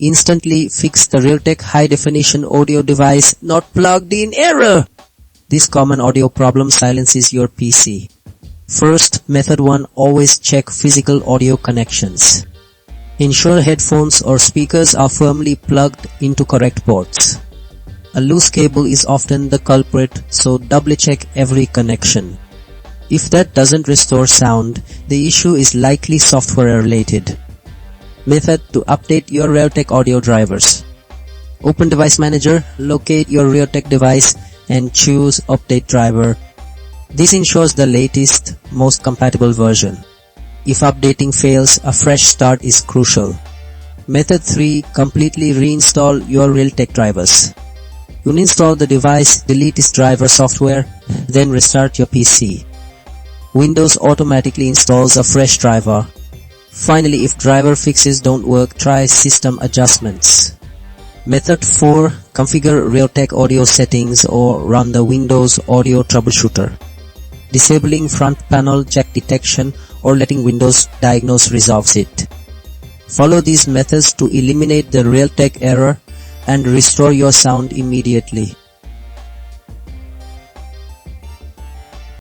Instantly fix the Realtek high-definition audio device not plugged in error. This common audio problem silences your PC. First, method 1, always check physical audio connections. Ensure headphones or speakers are firmly plugged into correct ports. A loose cable is often the culprit, so doubly check every connection. If that doesn't restore sound, the issue is likely software related. Method 2, update your Realtek audio drivers. Open Device Manager, locate your Realtek device and choose Update Driver. This ensures the latest, most compatible version. If updating fails, a fresh start is crucial. Method 3, completely reinstall your Realtek drivers. Uninstall the device, delete its driver software, then restart your PC. Windows automatically installs a fresh driver. Finally, if driver fixes don't work, try system adjustments. Method 4, configure Realtek audio settings or run the Windows Audio Troubleshooter. Disabling front panel jack detection or letting Windows diagnose resolves it. Follow these methods to eliminate the Realtek error and restore your sound immediately.